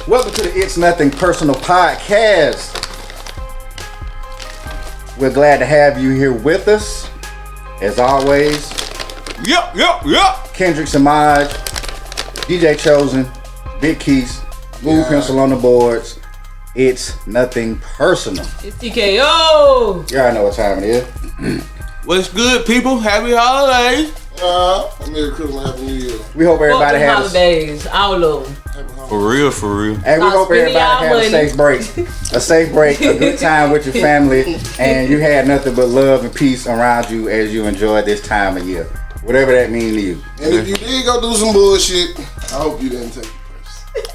Welcome to the It's Nothing Personal podcast. We're glad to have you here with us. As always, Yep. Kendrick Samaj, DJ Chosen, Big Keys, Blue Pencil on the boards. It's nothing personal. It's TKO. You already know what time it is. What's good, people? Happy holidays. Merry Christmas, Happy New Year. We hope everybody has holidays. All of them. For real. And we hope everybody had a safe break. A safe break, a good time with your family, and you had nothing but love and peace around you as you enjoyed this time of year. Whatever that means to you. And if you did go do some bullshit, I hope you didn't take it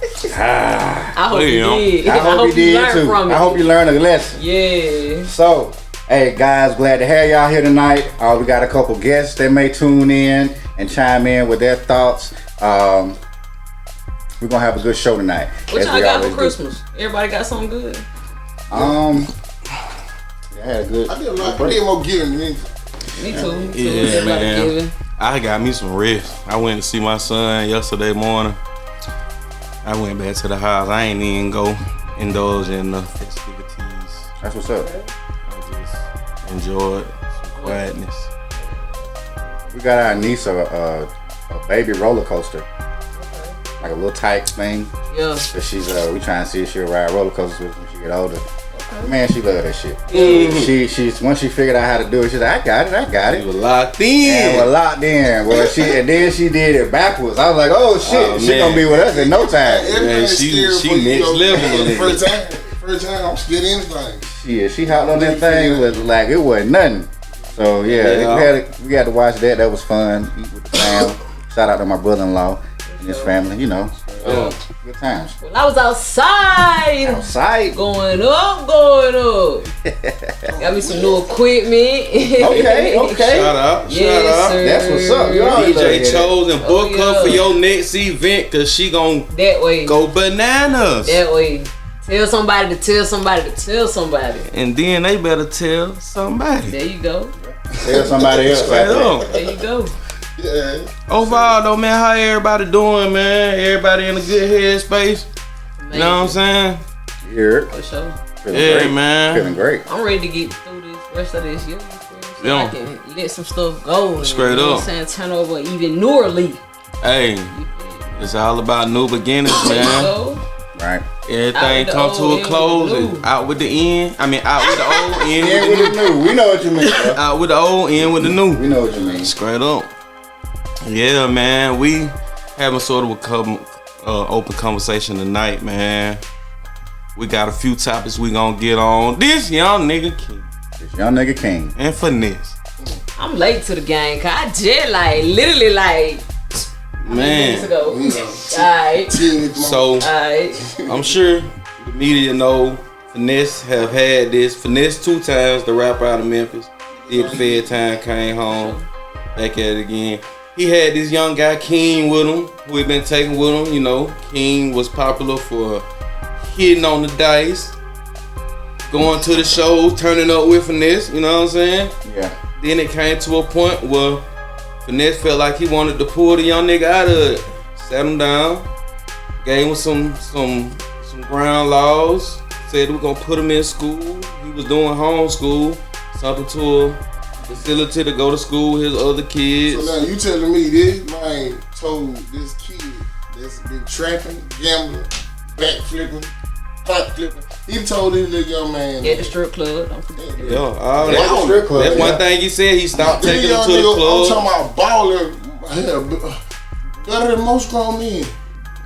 personally. I hope you did. I hope you did too. I hope you learned a lesson. Yeah. So, hey guys, glad to have y'all here tonight. We got a couple guests that may tune in and chime in with their thoughts. We're gonna have a good show tonight. What y'all got for Christmas? Everybody got something good? I had a good. I did a lot. I did more giving than anything. Me too. Yeah, man. I got me some rest. I went to see my son yesterday morning. I went back to the house. I ain't even go indulge in the festivities. That's what's up. I just enjoyed some quietness. We got our niece a baby roller coaster, like a little type thing. Yeah. But she's we trying to see if she'll ride roller coasters with when she get older. Man, she love that shit. She's once she figured out how to do it, she's like, I got it. We were locked in. And we're locked in. Well, then she did it backwards. I was like, oh shit, she gonna be with us in no time. Man, she next level. First time I'm scared of anything. She hopped on that thing was like it wasn't nothing. So yeah. We had to watch that. That was fun. Eat with the fam. Shout out to my brother-in-law and his family. You know, good times. Well, I was outside. Going up. Got me some new equipment. Okay. Shout out. Sir. That's what's up. You DJ Chosen book her for your next event, cause she gon' that way go bananas. That way. Tell somebody to tell somebody to tell somebody. And then they better tell somebody. There you go. Tell somebody else. Straight up. There you go. Yeah. Overall though, man, how everybody doing, man? Everybody in a good headspace? You know what I'm saying? Yeah. For sure. Great. Man. Feeling great. I'm ready to get through this rest of this year. So Yeah. I can let some stuff go. Straight you know up. what I'm saying? Turn over even newer leaf. Hey, it's all about new beginnings, man. So, Right. Everything come to a close and out with the end. I mean, out with the old, in Yeah, with the with the new. We know what you mean, bro. out with the old, in with the new. We know what you mean. Straight up. Yeah, man. We having sort of a open conversation tonight, man. We got a few topics we gonna get on. This young nigga King. This young nigga King. And Finesse. I'm late to the game, cause I just literally minutes Man. ago. Alright. So I'm sure the media know Finesse have had this. Finesse 2 times, the rapper out of Memphis. Did Fed time, came home, back at it again. He had this young guy King with him, who had been taking with him. You know, King was popular for hitting on the dice, going to the shows, turning up with Finesse. You know what I'm saying? Yeah. Then it came to a point where Finesse felt like he wanted to pull the young nigga out of it. Sat him down, gave him some ground laws, said we're gonna put him in school. He was doing homeschool, something to a facility to go to school with his other kids. So now you telling me this man told this kid that's been trapping, gambling, backflipping, front flipping. He told this little young man At the strip club. Don't forget that. Yeah, all that. That's the strip club. That's one thing he said. He stopped This taking him young to the nigga, club. I'm talking about baller, better than most grown men.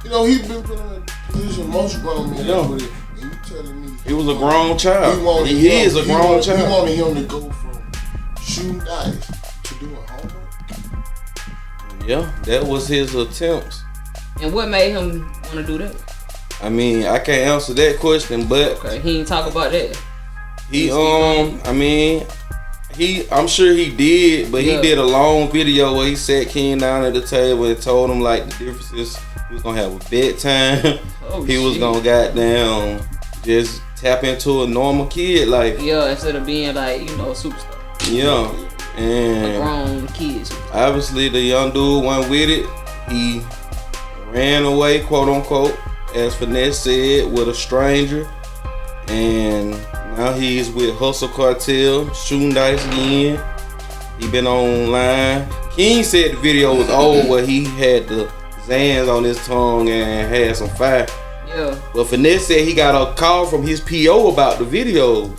You know, he's been put in a position most grown men. Yeah. And you telling me He was a grown child. He is a grown He child. wanted him to go from shooting dice to doing homework. Yeah, that was his attempts. And what made him want to do that? I mean, I can't answer that question, but Okay, he ain't talk about that. I'm sure he did, but Yeah. he did a long video where he sat King down at the table and told him like the differences. He was gonna have a bedtime. Oh, He was shit. gonna goddamn just tap into a normal kid life. Yeah, instead of being like, you know, a superstar. Yeah. A And grown kids. obviously the young dude went with it. He ran away, quote unquote, as Finesse said, with a stranger. And now he's with Hustle Cartel, shooting dice again. He been online. King said the video was old where he had the Zans on his tongue and had some fire. Yeah. But Finesse said he got a call from his PO about the videos.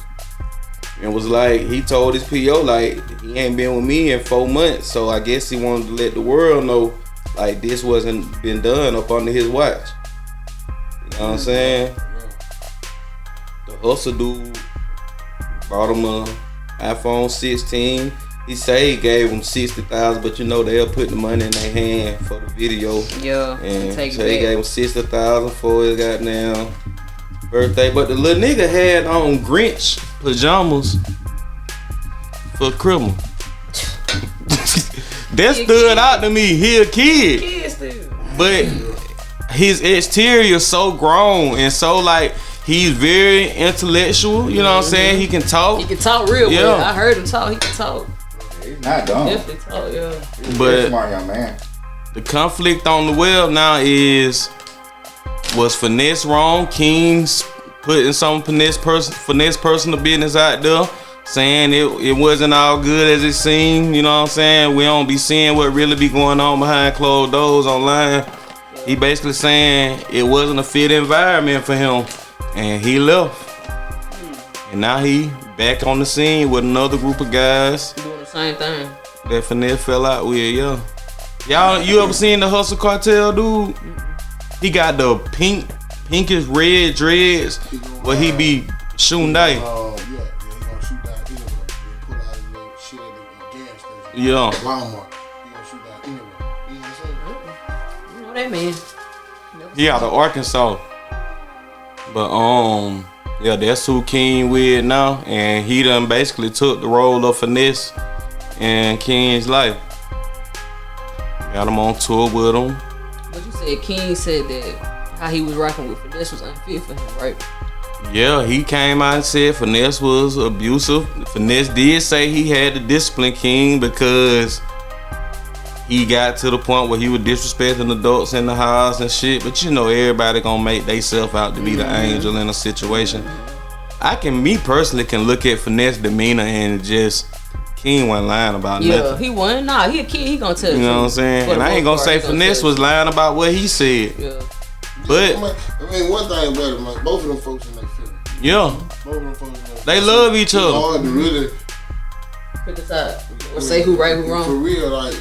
And was like, he told his PO, like, he ain't been with me in 4 months. So I guess he wanted to let the world know, like, this wasn't been done up under his watch. You know what I'm saying? The Hustle dude bought him a iPhone 16. He say he gave him $60,000, but you know they'll put the money in their hand for the video. Yeah. And take so he gave him $60,000 for his goddamn birthday. But the little nigga had on Grinch pajamas for criminal. That stood out to me. He a kid. Kids do. But his exterior so grown and so like he's very intellectual, you know what I'm saying? He can talk. He can talk real well. I heard him talk. He can talk. He's not dumb. Definitely talk, yeah. He's a But very smart young man. the conflict on the web now is, was Finesse wrong? King's putting some finesse personal business out there, saying it wasn't all good as it seemed. You know what I'm saying? We don't be seeing what really be going on behind closed doors online. He basically saying it wasn't a fit environment for him, and he left. And now he back on the scene with another group of guys Doing the same thing. that Finesse fell out with. Yeah, y'all, you ever seen the Hustle Cartel dude? He got the pinkish red dreads where he be shooting dice. Yeah, he gonna shoot that anywhere. He pull out his little shit at the gas station. Yeah. Walmart. He gonna shoot that anywhere. You know what I'm saying? You know that man. He out of Arkansas. But yeah, that's who King with now, and he done basically took the role of Finesse in King's life. Got him on tour with him. But you said King said that how he was rocking with Finesse was unfit for him, right? Yeah, he came out and said Finesse was abusive. Finesse did say he had to discipline King because he got to the point where he was disrespecting adults in the house and shit. But you know, everybody gonna make theyself out to be the angel in a situation. Me personally can look at Finesse demeanor and just, King wasn't lying about nothing. Yeah, he wasn't. Nah, he a kid. He gonna tell you. You know what I'm saying? And I ain't gonna say Finesse was lying about what he said. Yeah. But I mean, one thing about it, man, both of them folks in their feelings. yeah, Both of them folks in their they love each It's other. hard to really Pick a side. Or say who right, who for wrong. real. Like,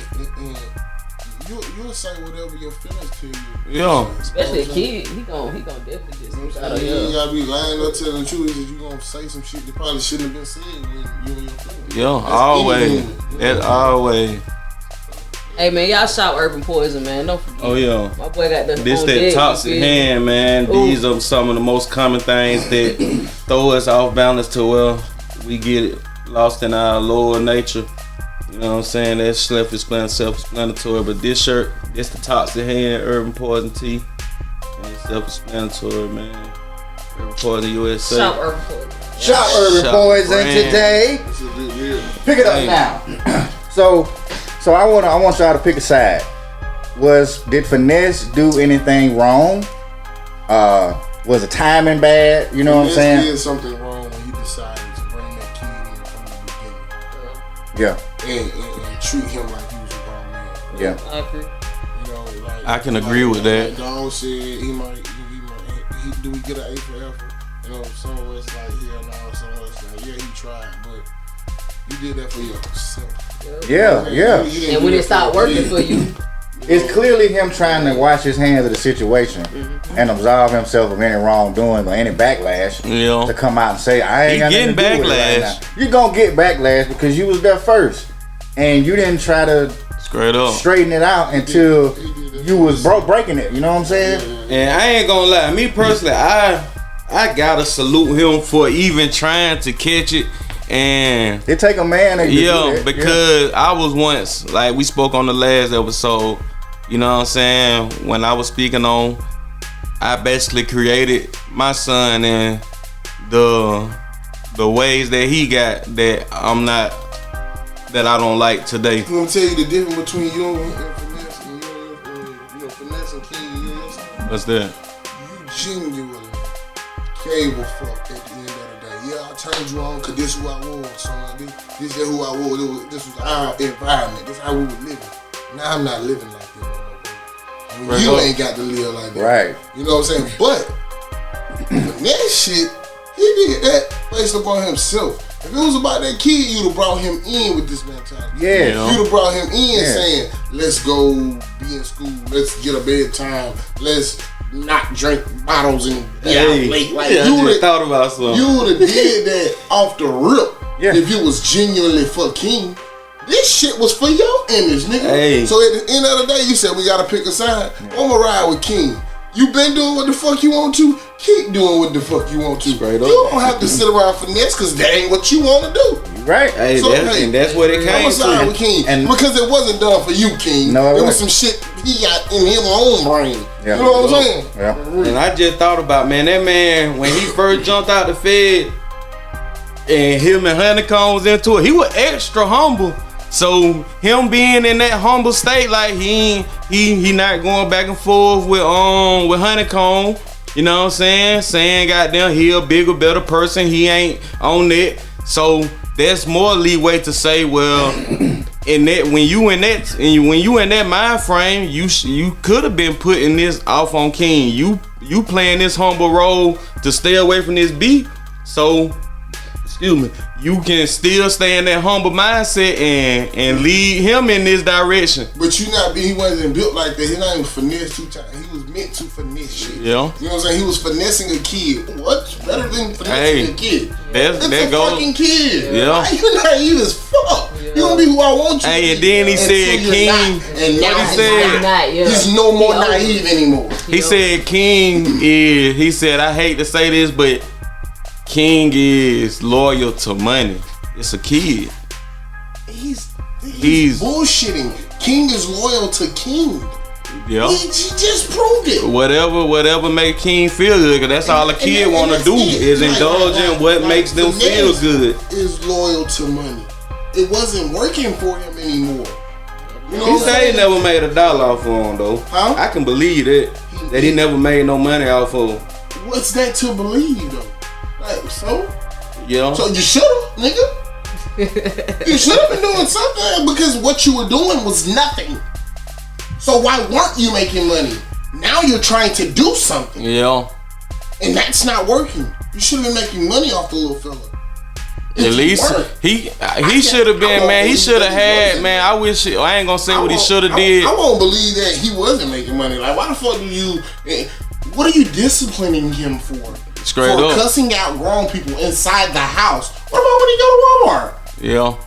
you'll say whatever your feelings tell you. Yeah. Especially a kid, he gon' definitely get some You out of ain't here. gotta be lying or telling the truth. That you gonna say some shit that probably shouldn't have been said when you and your feelings. Yeah, That's always. anything. That's always. Hey man, y'all shop Urban Poison, man. Don't forget. Oh yeah. My boy got the This on that deck, toxic you feel me? hand, man. Ooh. These are some of the most common things that throw us off balance to where we get lost in our lower nature. You know what I'm saying? That's self-explanatory. But this shirt, it's the toxic hand Urban Poison tee. And it's self-explanatory, man. Urban Poison USA. Shop Urban Poison. Shop Urban Shop Poison brand. today. It's a bit weird. Pick it up Hey. now. So I want y'all to pick a side. Did Finesse do anything wrong? Was the timing bad? You know what I'm saying? He did something wrong when he decided to bring that kid in from the beginning. Yeah. And treat him like he was a grown man. Yeah. I agree. You know, like I can agree with that. Like Dog said he might do we get an A for effort? You know, some of us like yeah, no, some of us like yeah, he tried, but you did that for yourself. Yeah. You didn't And do when that it stopped working for you, It's clearly him trying to wash his hands of the situation and absolve himself of any wrongdoing or any backlash Yeah. to come out and say, I ain't He got nothing getting to do with it right backlash. now. You're going to get backlash because you was there first. And you didn't try to Straight up. straighten it out until you was breaking it. You know what I'm saying? And I ain't gonna lie, me personally, I gotta salute him for even trying to catch it. And It take a man to do yeah, that. because I was once, like we spoke on the last episode, you know what I'm saying? When I was speaking on, I basically created my son and the ways that he got that I don't like today. I'm gonna tell you the difference between you and Finesse and Finesse and King and you and your son. What's that? You genuinely gave a fuck at the end of the day. Yeah, I turned you on because this is who I was, son. This is who I was. This was our environment. This is how we were living. Now I'm not living like that no more, bro. You ain't got to live like that. Right. You know what I'm saying? But that shit, he did that based upon himself. If it was about that kid, you'd have brought him in with this mentality. Yeah. You'd have brought him in saying, let's go be in school, let's get a bedtime, let's not drink bottles and be out late. Like, you would have thought about something. You would have did that off the rip if it was genuinely for King. This shit was for your image, nigga. Hey. So at the end of the day, you said we gotta pick a side. I'm gonna ride with King. You been doing what the fuck you want to, keep doing what the fuck you want to. Straight up. You don't have to sit around Finesse because that ain't what you want to do. Right. Hey, So, and that's what it I'm came gonna side with to. King And- because it wasn't done for you, King. No, it was wasn't. some shit he got in his own brain. Yeah. You know what I'm saying? Yeah. And I just thought about, man, that man, when he first jumped out the Fed and him and Honeycomb was into it, he was extra humble. So him being in that humble state, like he not going back and forth with Honeycomb, you know what I'm saying? Saying goddamn he a bigger, better person, he ain't on it. So there's more leeway to say, well, in that when you in that mind frame, you could have been putting this off on King. You playing this humble role to stay away from this beat. So excuse me, you can still stay in that humble mindset and lead him in this direction. But he wasn't built like that. He's not even Finesse2Tyme. He was meant to finesse shit. Yeah. You know what I'm saying? He was finessing a kid. What's better than finessing a kid? It's a fucking kid. Yeah. Like, you naive as fuck. You gonna be who I want you to be. Hey, and then he said King. And now What he said? he's no more naive anymore. He said King is. He said, I hate to say this, but King is loyal to money. It's a kid. He's bullshitting. King is loyal to King. Yeah. He just proved it. Whatever make King feel good, cause that's all a kid want to do is indulge in what makes them feel good. Is loyal to money. It wasn't working for him anymore. You know He say he never made $1 off of him though. Huh? I can believe that he never made no money off of him. What's that to believe though? Like, so? Yeah. So you should've, nigga. You should've been doing something because what you were doing was nothing. So why weren't you making money? Now you're trying to do something. Yeah. And that's not working. You should have been making money off the little fella. At least he should have been, man. He should have had, man. I wish I ain't gonna say what he should have did. I won't believe that he wasn't making money. Like, why the fuck do you? What are you disciplining him for? Straight for up. Cussing out grown people inside the house. What about when he go to Walmart? Yeah.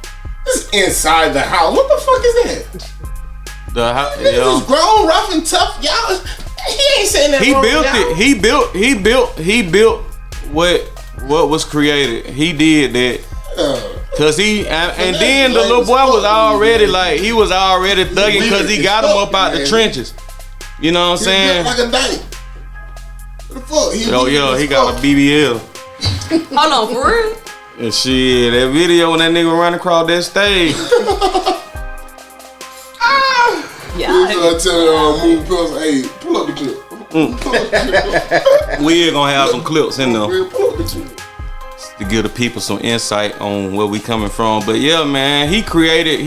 This is inside the house. What the fuck is that? Niggas is grown, rough and tough. Y'all, he ain't saying that. He built it. He built what was created. He did that. Cause and then the little boy was already like, he was already thugging cause he got him up out the trenches. You know what I'm saying? Like a dyke. What the fuck? He got a BBL. Hold on, for real? And shit, that video when that nigga run across that stage. Yeah. I tell him, move pills. Hey, pull up the clip. Pull up the clip. We're gonna have some clips in there Pull up the clip. to give the people some insight on where we coming from. But yeah, man, he created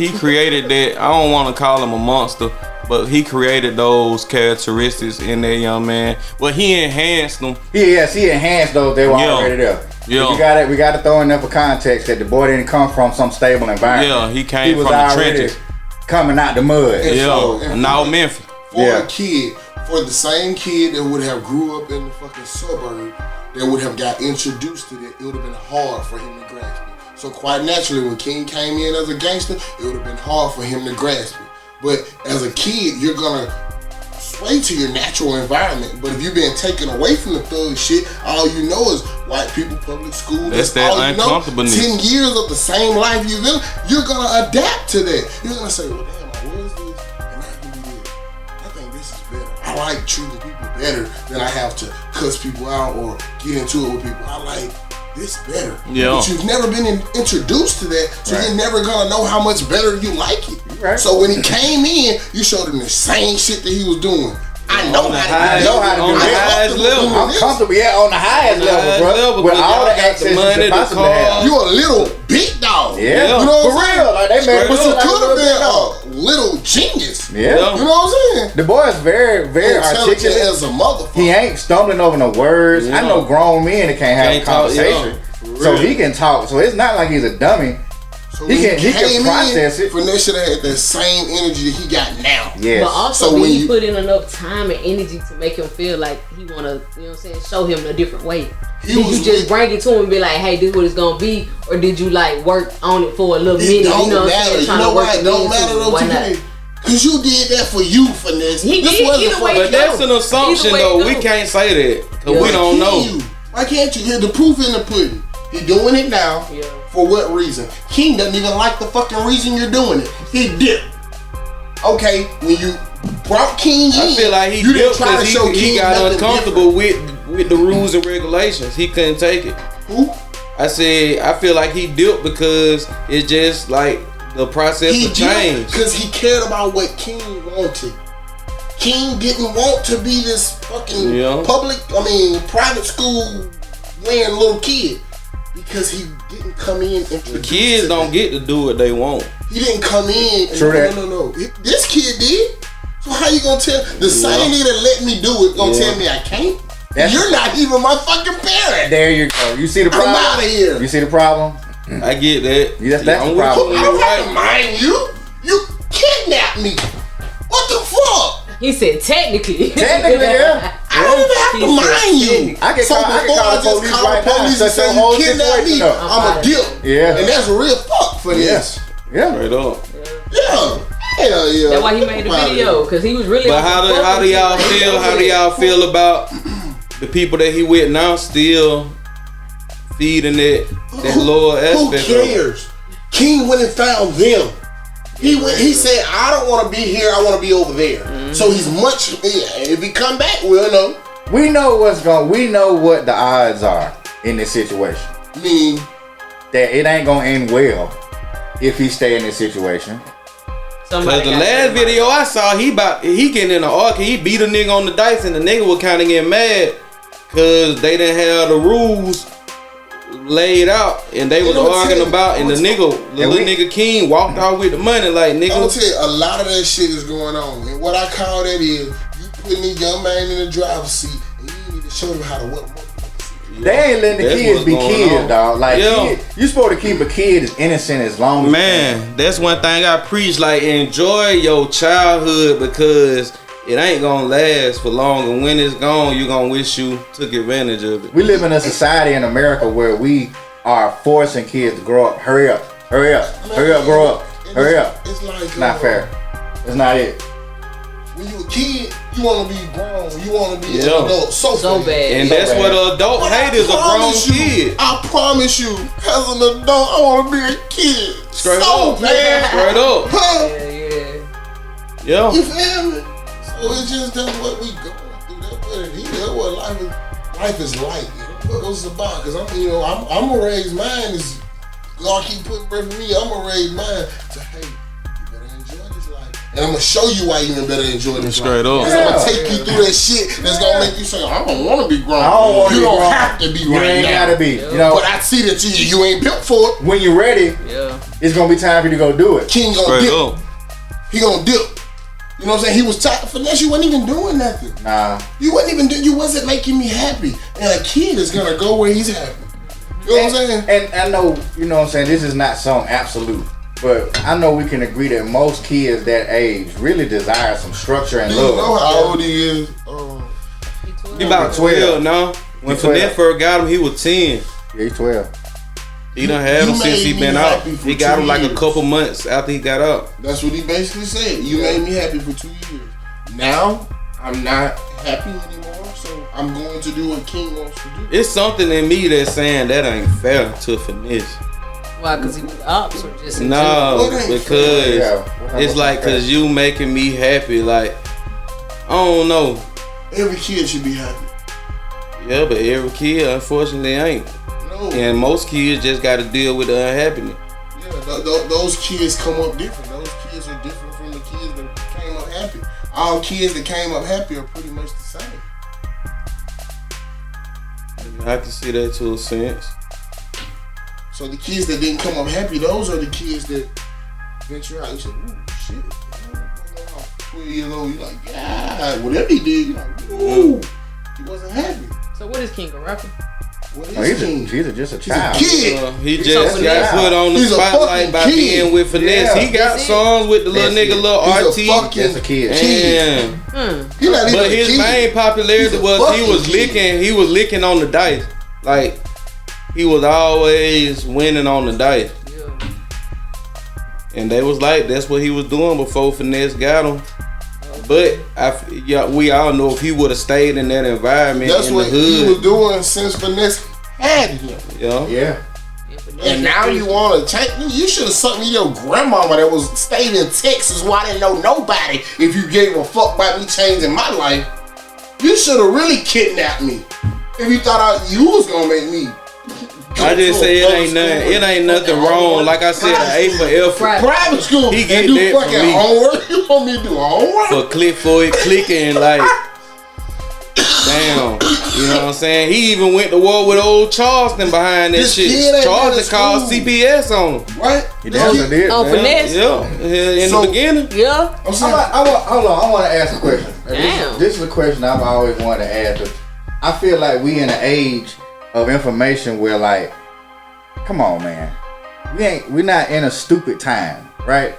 that. I don't want to call him a monster, but he created those characteristics in that young man. Well, he enhanced them. He enhanced those. They were already there. Yeah. We got to throw in there for context that the boy didn't come from some stable environment. Yeah, he came was from the already trenches. coming out the mud. Now Memphis. For a kid, for the same kid that would have grew up in the fucking suburb, that would have got introduced to that, it would have been hard for him to grasp it. So quite naturally, when King came in as a gangster, it would have been hard for him to grasp it. But as a kid, you're gonna sway to your natural environment. But if you've been taken away from the thug shit, all you know is white people, public school. That's that uncomfortableness. 10 years of the same life you've been, you're gonna adapt to that. You're gonna say, well, damn, I was this, and I can do this. I think this is better. I like treating people better than I have to cuss people out or get into it with people. I like this better. Yeah. But you've never been introduced to that, so you're never gonna know how much better you like it. Right. So when he came in, you showed him the same shit that he was doing. I know On the how to highest- do that. on the highest level. I'm comfortable, on the highest level, bro. With all the access the money, you the possibly car. have. You a little big dog. Yeah, You know for what I'm real. Like they made Straight But me you look like a could have little big been dog. a little genius. Yeah. Yeah. You know what I'm saying? The boy is very, very Intelligent articulate. as a motherfucker. He ain't stumbling over no words. Yeah. I know grown men that can't have Can't a talk, conversation. yeah. For So real. he can talk. So it's not like he's a dummy. So He when can came process in, it. Finesse should have had that same energy that he got now. Yes. But also, So did when he you- put in enough time and energy to make him feel like he wanna, you know what I'm saying, show him a different way? He Did was you just with- bring it to him and be like, hey, this is what it's gonna be? Or did you like work on it for a little It minute? don't You know what I'm matter. saying? You Trying know to work why it it don't into matter it. though, Why not? TK? Cause you did that for you, Finesse. He This did, wasn't either for way. But that's an assumption Either way though. it We go. can't say that because Yeah. we don't know. Why can't you? Hear the proof in the pudding. He doing it now. Yeah. For what reason? King doesn't even like the fucking reason you're doing it. He dipped. Okay, when you brought King in, I feel like he you didn't built try to because show he King got nothing uncomfortable with the rules and regulations. He couldn't take it. different. Who? I said I feel like he dipped because it's just like the process He of change. because he cared about what King wanted. King didn't want to be this fucking Yeah. private school wearing little kid. Because he didn't come in and The kids don't get to do what they want. He didn't come in and True that. no. This kid did. So how you gonna tell the same nigga that let me do it gonna tell me I can't? You're not even my fucking parent. There you go. You see the I'm problem? outta here. You see the problem? I get that. Yes, that's I'm the with problem. you. I don't You're have to right. mind you. You kidnapped me. What the fuck? He said, technically. Technically, yeah. I don't even have to He said mind you. I can So call- I can before call I the just police call right the now and police shut and say your you whole kidnapped me, situation up. I'm a deal. Yeah. And that's a real fuck for this. Yes. Yeah. Straight up. Yeah. Hell yeah. That's why he made the Fuck outta video, because he was really. But how do y'all feel? How do y'all feel about the people that he with now still feeding that lower Who aspect of it? cares? King went and found them. He went. He said, "I don't want to be here. I want to be over there." So he's much. If he come back, we'll know. We know we know what the odds are in this situation. Meaning, That it ain't gonna end well if he stay in this situation. Cause the last video I saw, he getting in the arc, he beat a nigga on the dice, and the nigga was kind of getting mad cause they didn't have the rules laid out, and they was arguing about, and the little nigga King walked out with the money, like I'm gonna nigga. tell you, a lot of that shit is going on. And what I call that is, you putting the young man in the driver's seat, and you need to show them how to work. They ain't letting the That's kids what's be going kids, on. dog. Like Yeah. you supposed to keep a kid as innocent as long as Man, that's one thing I preach. Like, enjoy your childhood because it ain't gonna last for long, and when it's gone, you gonna wish you took advantage of it. We live in a society in America where we are forcing kids to grow up. Hurry up, hurry up, hurry up, grow up, hurry up. It's like Not fair. It's not it. When you a kid, you want to be grown. You want to be an Yeah. adult. So So bad. And that's what an adult But hate I is, a grown promise you, kid. I promise you, as an adult, I want to be a kid. Straight so up. bad. Straight up. Huh? Yeah. You feel me? So it's just that's what we going through. That's what it is. That's what life is like. You know what it's about. Cause I'm gonna raise mine. Is God keep putting breath in me. I'm gonna raise mine to hey, you better enjoy this life. And I'm gonna show you why you even better enjoy this Straight life. up. Cause I'm gonna take you through that shit that's gonna make you say, I don't want to be grown. I don't want to You be don't grown. have to be You right ain't now. gotta be. You know, But I see that you ain't built for it. when you're ready, Yeah. it's gonna be time for you to go do it. King gonna Straight dip. up. He gonna dip. You know what I'm saying? He was tired. Finesse, you wasn't even doing nothing. Nah. You wasn't making me happy. And a kid is gonna go where he's happy. You know what I'm saying? And I know, you know what I'm saying, this is not some absolute, but I know we can agree that most kids that age really desire some structure and Do you know love. how old he is? He about 12 now. When He 12. Finesse first got him, he was 10. Yeah, he's 12. He done had You him since made he me been out. happy for He got 2 him like a years. couple months after he got out. That's what he basically said. You made me happy for 2 years. Now, I'm not happy anymore, so I'm going to do what King wants to do. It's something in me that's saying that ain't fair to Finesse. Why? Because he was ups or just in No, What ain't because Yeah. it's like, cause you making me happy. Like, I don't know. Every kid should be happy. Yeah, but every kid unfortunately ain't. No. And most kids just gotta deal with the unhappiness. Yeah, those kids come up different. Those kids are different from the kids kids that came up happy. All kids that came up happy are pretty much the same. I can see that to a sense. So the kids that didn't come up happy, those are the kids that venture out and say, ooh, shit. 12 years old, you like, yeah, whatever he did, you like, ooh, he wasn't happy. So what is King, a rapper? What is King? He's just a child. He's a kid. He just got put on the He's a spotlight by fucking being with Finesse. Yeah. He got songs with the little nigga, little He's a RT. fucking That's a kid. And He's not even but a his kid. main popularity He's a was he fucking was kid. licking on the dice. Like he was always winning on the dice. Yeah. And they was like, that's what he was doing before Finesse got him. But we all know if he would have stayed in that environment That's in what the hood. he was doing since Finesse had him. Yeah. And now you want to take me? You should have sucked me your grandmama that was staying in Texas where I didn't know nobody. If you gave a fuck about me changing my life, you should have really kidnapped me. If you thought you was gonna make me. I just say it ain't nothing wrong. Like I said, an A for effort. Private school. He get and do that from fucking me. homework. You want me to do homework? For it clicking like damn. You know what I'm saying? He even went to war with old Charleston behind that This kid shit. ain't Charleston been called to school. CPS on him. Right? He definitely did. Oh, man. Finesse? Yeah. In So- the beginning. Yeah. I'm saying, Hold on. I want to ask a question. Damn. This is a question I've always wanted to ask. I feel like we in an age of information where, like, come on, man, we're not in a stupid time, right?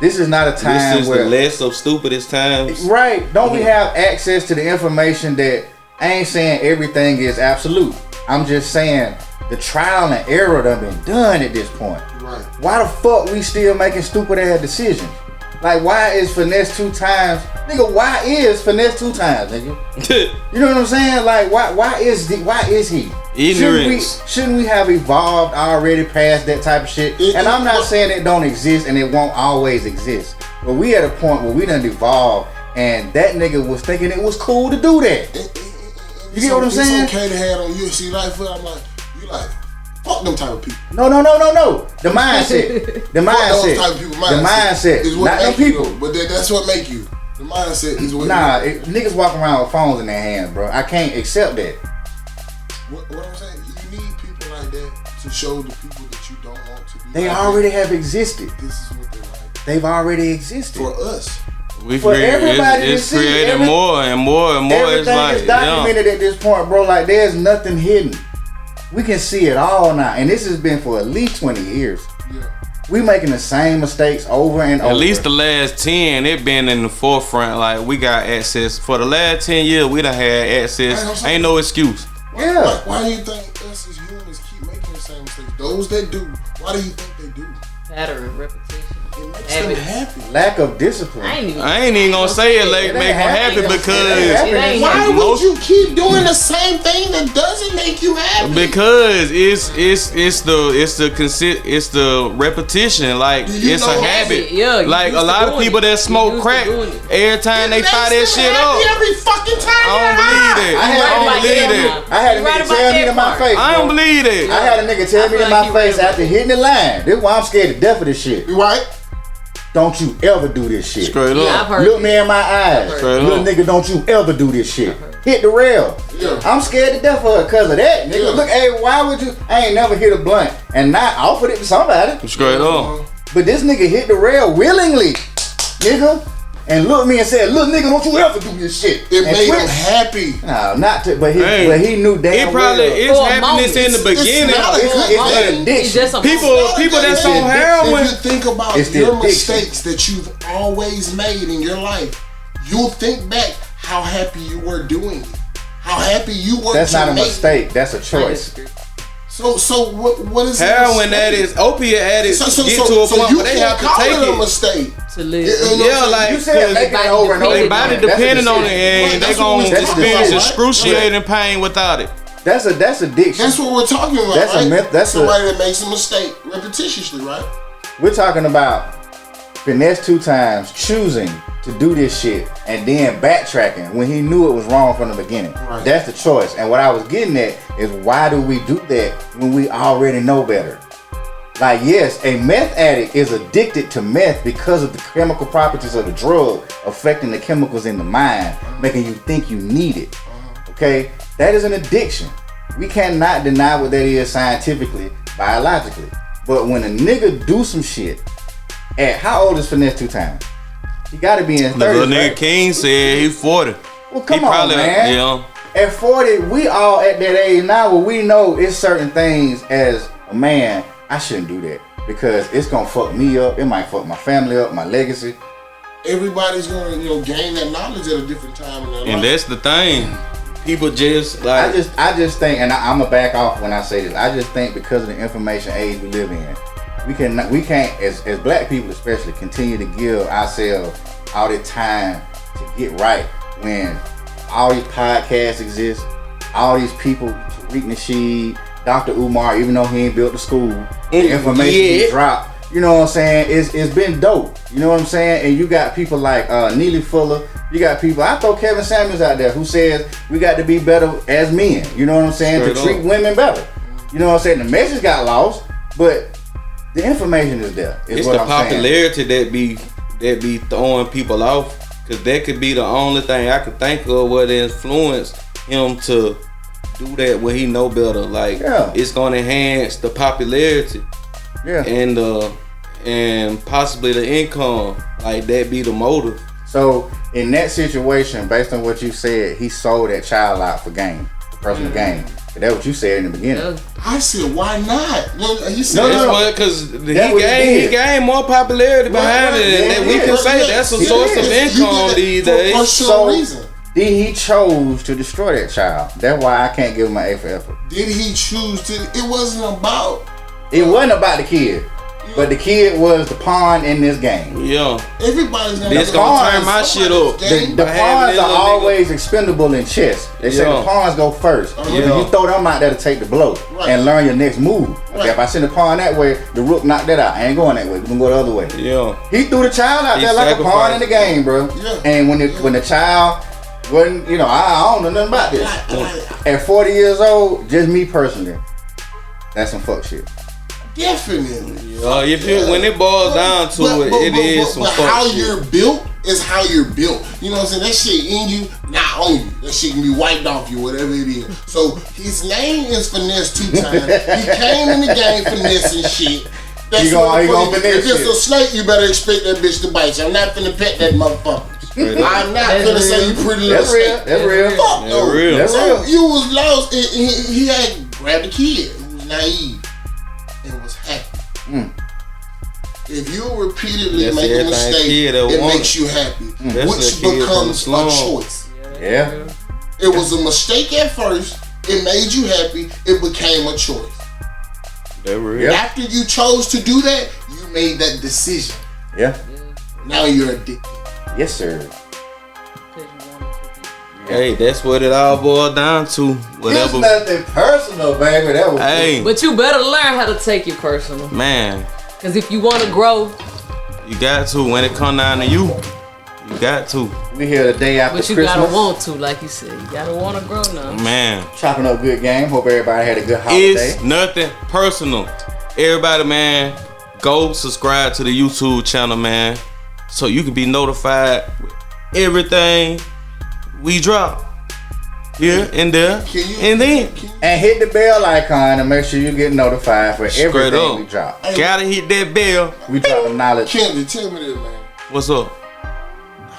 This is not a time This is where the less of stupidest times. right. Don't we have access to the information that I ain't saying everything is absolute. I'm just saying the trial and error done been done at this point. right. Why the fuck we still making stupid ass decisions? Like, why is Finesse 2Tyme? Nigga, why is Finesse 2Tyme, nigga? You know what I'm saying? Like, why is he? Ignorance. Shouldn't we have evolved already past that type of shit? And I'm not saying it don't exist and it won't always exist. But we at a point where we done evolved and that nigga was thinking it was cool to do that. You get what I'm saying? It's okay to have on UFC Life, but I'm like, you like, fuck them type of people. No. The mindset. The Fuck those mindset. type of people. The mindset. is what Not them make you, people. though. But that's what make you. The mindset is what. Niggas walking around with phones in their hands, bro. I can't accept that. What I'm saying, you need people like that to show the people that you don't want to be. They like already have existed. This is what they're like They've already existed. for us. For everybody to it's see, creating more and more and more. It's Everything like is documented at this point, bro. Like, there's nothing hidden. We can see it all now. And this has been for at least 20 years. Yeah. We making the same mistakes over and over. At least the last 10, it been in the forefront. Like, we got access. For the last 10 years, we done had access. Ain't no excuse. Yeah. Why do you think us as humans keep making the same mistakes? Those that do, why do you think they do? Pattern, repetition. It makes Habit. them happy. Lack of discipline. I ain't even gonna say it like It make ain't them happy happy. because It ain't Why happy. would you keep doing the same thing that doesn't make you happy? it's the repetition. Like, Do you it's know a habit. Yeah, you Like, a used to lot of doing people it. that You smoke used to crack, doing it. every time they fire that Makes them shit happy up. every fucking time. I don't believe that. I had I don't a believe nigga that. I had a You right nigga about tell me that to my part. face. I don't bro. believe I that. had a nigga tell me feel to like my you face right after hitting the line. This is why I'm scared to death of this shit. You right? Don't you ever do this shit. Straight Yeah, I've up. heard Look it. me in my eyes. Straight Little up. nigga, don't you ever do this shit. Hit the rail. Yeah. I'm scared to death of her because of that. Nigga, Yeah. look, hey, why would you? I ain't never hit a blunt and not offered it to somebody. Straight up. But this nigga hit the rail willingly, nigga. And looked me and said, "Little nigga, don't you ever do this shit." It and made quit. him happy. No, not to, but Hey. he knew damn It probably well. it's For a happiness in the moment. beginning. It's not a It's good an moment. addiction. It's just a People moment. that's It's on the heroin. If you think about It's the your addiction. mistakes that you've always made in your life, you'll think back how happy you were doing it. How happy you were That's to not a make mistake. That's a I choice. disagree. So what is Heroin a addicts, opiate addicts So get to a point you where they can't have to call take it a it. mistake. To live. Yeah, like, You said making it over and over. they They body again. That's a depending on it, decision. and they That's what gonna we talking experience about, right? excruciating pain without it. That's addiction. That's what we're talking about. That's a right? myth- that's somebody that makes a mistake repetitiously, right? We're talking about Finesse 2Tyme choosing to do this shit and then backtracking when he knew it was wrong from the beginning. Right. That's the choice. And what I was getting at is why do we do that when we already know better? Like, yes, a meth addict is addicted to meth because of the chemical properties of the drug affecting the chemicals in the mind, making you think you need it. Okay? That is an addiction. We cannot deny what that is scientifically, biologically. But when a nigga do some shit, at how old is Finesse2Tyme? He gotta be in his 30s, Little nigga right? King said he 40. Well, come on, man. Yeah. At 40, we all at that age now where we know it's certain things as a man, I shouldn't do that because it's gonna fuck me up. It might fuck my family up, my legacy. Everybody's gonna, gain that knowledge at a different time in their life. And that's the thing. People just like I just think, and I'm gonna back off when I say this. I just think because of the information age we live in, we can't as black people especially continue to give ourselves all the time to get right when all these podcasts exist, all these people, Tariq Nasheed, Dr. Umar, even though he ain't built the school, the information he dropped. You know what I'm saying? It's been dope. You know what I'm saying? And you got people like Neely Fuller. You got people. I throw Kevin Samuels out there who says we got to be better as men. You know what I'm saying? Straight to treat up. women better. You know what I'm saying? The message got lost, but the information is there. It's the popularity that be throwing people off. Cause that could be the only thing I could think of where they influence him to do that where he know better. Like it's gonna enhance the popularity. Yeah. And possibly the income. Like that be the motive. So in that situation, based on what you said, he sold that child out for gain, for personal gain. That's what you said in the beginning. I said, why not? You said Because he gained more popularity behind it, and that we can say that's a source of income these days. So he chose to destroy that child. That's why I can't give him an A for effort. Did he choose to? It wasn't about. It wasn't about the kid. But the kid was the pawn in this game. Yeah. Everybody's gonna turn my shit up. The pawns are always expendable in chess. They say the pawns go first. You throw them out there to take the blow and learn your next move. Okay, if I send the pawn that way, the rook knocked that out. I ain't going that way. We're gonna go the other way. Yeah. He threw the child out there like a pawn in the game, bro. Yeah. And when the child wasn't, I don't know nothing about this. At 40 years old, just me personally, that's some fuck shit. Definitely. When it boils down to it is some fuck shit. How you're built is how you're built. You know what I'm saying? That shit in you, not on you. That shit can be wiped off you, whatever it is. So his name is Finesse2Tyme. He came in the game finessing shit. That's if it's a snake, you better expect that bitch to bite you. I'm not finna pet that motherfucker. I'm not finna say you pretty little snake. That's real. Fuck no. That's so real. you was lost. He had grabbed a kid who was naive and was happy. If you repeatedly make a mistake, it makes you happy, which becomes a choice. Yeah. It was a mistake at first. It made you happy. It became a choice. After you chose to do that, you made that decision. Yeah. Now you're addicted. Yes, sir. Hey, that's what it all boils down to. It's nothing personal, baby. That was But you better learn how to take it personal. Man. Because if you want to grow, you got to. When it come down to you, you got to. We here the day after Christmas. But you gotta want to, like you said. You gotta want to grow now. Man. Chopping up good game. Hope everybody had a good holiday. It's nothing personal. Everybody, man, go subscribe to the YouTube channel, man, so you can be notified with everything we drop here and there and then. And hit the bell icon and make sure you get notified for everything we drop. Gotta hit that bell. We drop the knowledge. Kenzie, tell me this, man. What's up?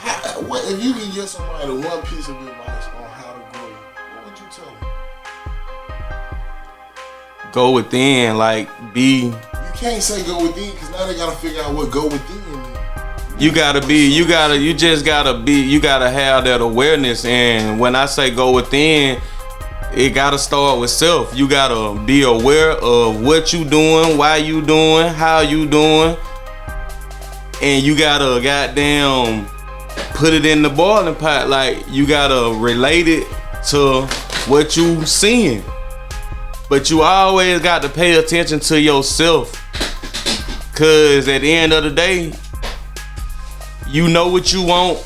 If you could give somebody one piece of advice on how to grow, what would you tell them? Go within, like be. You can't say go within because now they gotta figure out what go within means. You gotta have that awareness. And when I say go within, it gotta start with self. You gotta be aware of what you doing, why you doing, how you doing, and you gotta goddamn put it in the boiling pot. Like you gotta relate it to what you seeing. But you always got to pay attention to yourself, cause at the end of the day, you know what you want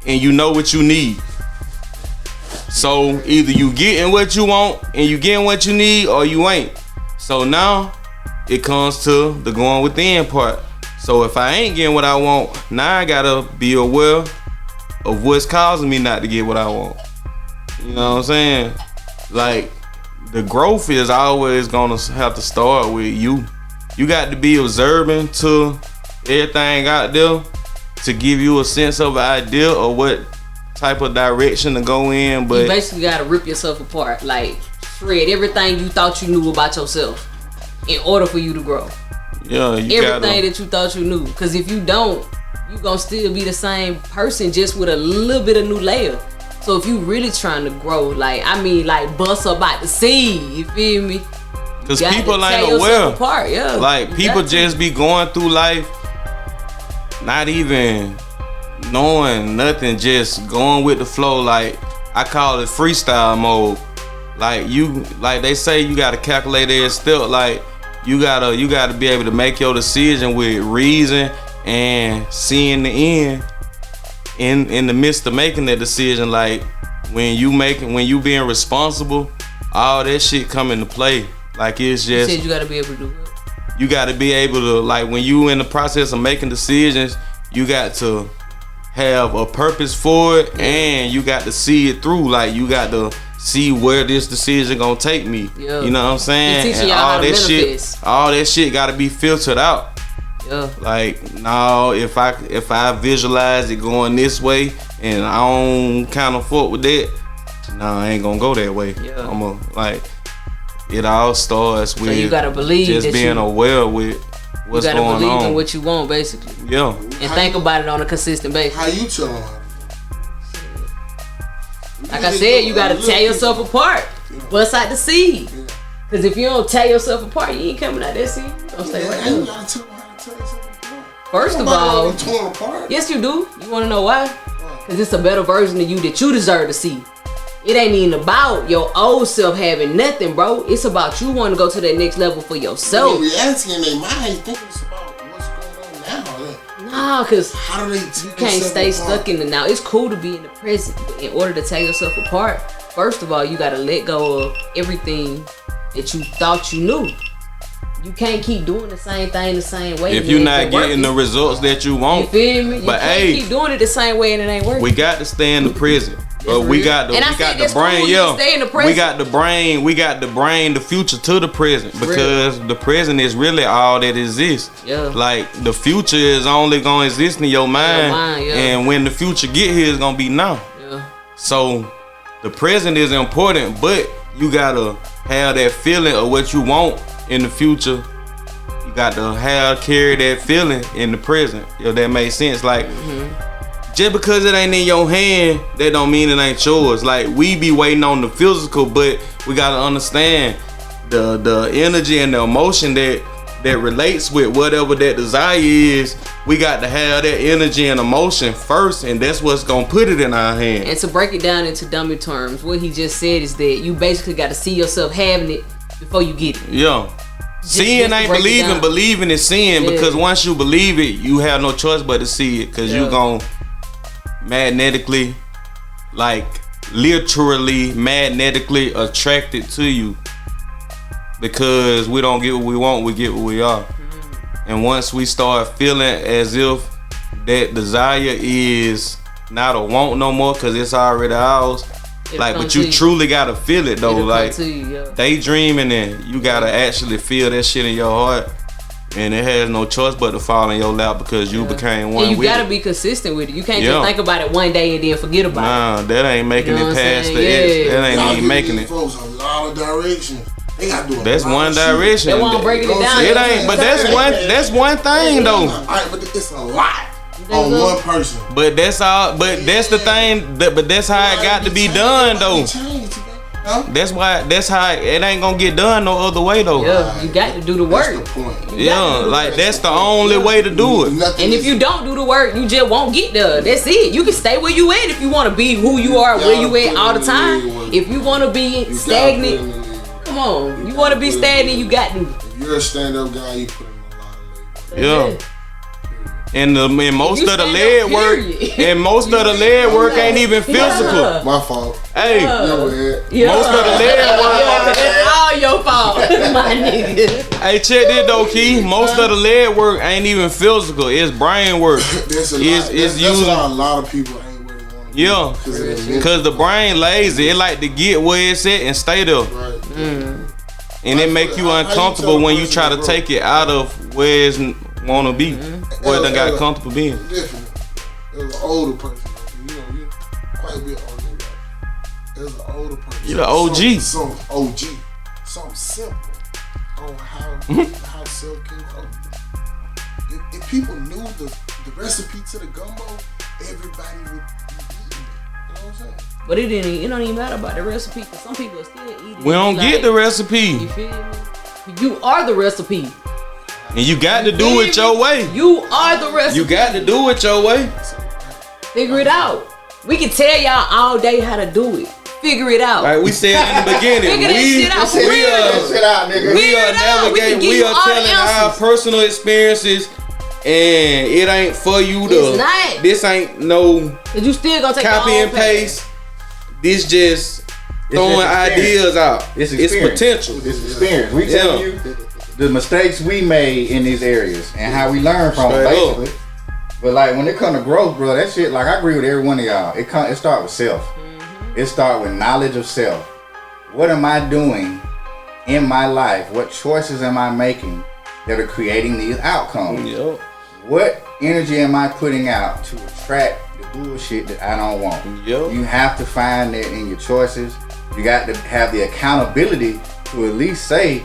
and you know what you need. So either you getting what you want and you getting what you need, or you ain't. So now it comes to the going within part. So if I ain't getting what I want, now I gotta be aware of what's causing me not to get what I want. You know what I'm saying? Like, the growth is always gonna have to start with you. You got to be observant to everything out there to give you a sense of an idea of what type of direction to go in. But you basically gotta rip yourself apart, like shred everything you thought you knew about yourself in order for you to grow. Yeah, everything that you thought you knew. Cause if you don't, you gonna still be the same person just with a little bit of new layer. So if you really trying to grow, like bust up out the seed, you feel me? Cause people ain't aware. Apart, yeah. Like people just be going through life, not even knowing nothing, just going with the flow. Like I call it freestyle mode. Like they say, you gotta calculate every step. Like you gotta be able to make your decision with reason and seeing the end in the midst of making that decision. Like when you being responsible, all that shit come into play. Like it's just, you said you gotta be able to do it. You gotta be able to, like when you in the process of making decisions, you got to have a purpose for it, and you got to see it through. Like you got to see where this decision gonna take me. Yeah. You know what I'm saying? And all that shit gotta be filtered out. Yeah. Like, no, if I visualize it going this way and I don't kind of fuck with that, nah, I ain't gonna go that way. Yeah. It all starts with, so you gotta believe just being aware with what's going on. You gotta believe in what you want, basically. Yeah. And think about it on a consistent basis. How you tell them how to do? Like I said, you gotta tear yourself apart. Bust out the seed. Cause if you don't tear yourself apart, you ain't coming out that seed. You don't stay right there. You gotta tell them how to tear yourself apart. First of all, torn apart. Yes you do. You wanna know why? Cause it's a better version of you that you deserve to see. It ain't even about your old self having nothing, bro. It's about you want to go to that next level for yourself. In reality, in their mind, thinking it's about what's going on now. Nah, cause how do they you can't stay stuck in the now. It's cool to be in the present, but in order to tear yourself apart, first of all, you gotta let go of everything that you thought you knew. You can't keep doing the same thing the same way. If you're not getting the results that you want, you feel me? You can't keep doing it the same way and it ain't working. We got to stay in the present. But we got the brain, we got the brain, the future to the present, because the present is really all that exists. Yeah. Like the future is only gonna exist in your mind, and when the future get here, it's gonna be now. Yeah. So the present is important, but you gotta have that feeling of what you want in the future. You got to carry that feeling in the present. If that makes sense, like. Just because it ain't in your hand, that don't mean it ain't yours. Like we be waiting on the physical, but we gotta understand the energy and the emotion that relates with whatever that desire is. We got to have that energy and emotion first, and that's what's gonna put it in our hand. And to break it down into dummy terms, what he just said is that you basically got to see yourself having it before you get it. Yeah. Seeing ain't believing, believing is seeing, because once you believe it, you have no choice but to see it, because you gon' magnetically, like literally magnetically attracted to you, because we don't get what we want, we get what we are. And once we start feeling as if that desire is not a want no more, because it's already ours, but you truly gotta feel it though. Like daydreaming, and you gotta actually feel that shit in your heart. And it has no choice but to fall in your lap, because you became one. And you with gotta be consistent with it. You can't just think about it one day and then forget about it. Nah, that ain't making it past the edge. That ain't even making it. Folks a lot of directions. They gotta do that's one direction. They want breaking it down. It ain't, but that's one thing though. Alright, but it's a lot on one person. But that's all. But that's the thing. But that's how it got to be done though. That's why. That's how it ain't gonna get done no other way though. Yeah, you got to do the work. That's the point. Yeah, like that's the only way to do it. And if you don't do the work, you just won't get there. That's it. You can stay where you at if you want to be who you are, where you at all the time. If you want to be stagnant, come on. You want to be stagnant, you got to. If you're a stand-up guy, you put in a lot of labor. Yeah. And most of the lead work, ain't even physical. My fault. Hey, most of the lead work. all your fault, my nigga. Hey, check this though, Key. Most of the leg work ain't even physical. It's brain work. That's using why a lot of people ain't where they want to be. Yeah, because the brain lazy. It like to get where it's at and stay there. Right. And it make you uncomfortable when you try to take it out of where it's wanna be, where it done got comfortable being. Definitely. As an older person, you quite a bit older. As an older person, You the OG. Some OG, something simple on how self can grow. If people knew the recipe to the gumbo, everybody would be eating it. You know what I'm saying? But it don't even matter about the recipe, because some people are still eating. We don't get the recipe. You feel me? You are the recipe. And you got to do it your way. You are the recipe. You got to do it your way. Figure it out. We can tell y'all all day how to do it. Figure it out. Like we said in the beginning, Figure that shit out. we are telling our personal experiences, and it ain't for you to. It's not. This ain't no Cause you still gonna take copy your own and paste. This just throwing ideas out. It's potential. It's experience. We tell you the mistakes we made in these areas and how we learn from them, basically. But like when it come to growth, bro, that shit, like I agree with every one of y'all. It start with self. It start with knowledge of self. What am I doing in my life? What choices am I making that are creating these outcomes? Yep. What energy am I putting out to attract the bullshit that I don't want? Yep. You have to find that in your choices. You got to have the accountability to at least say,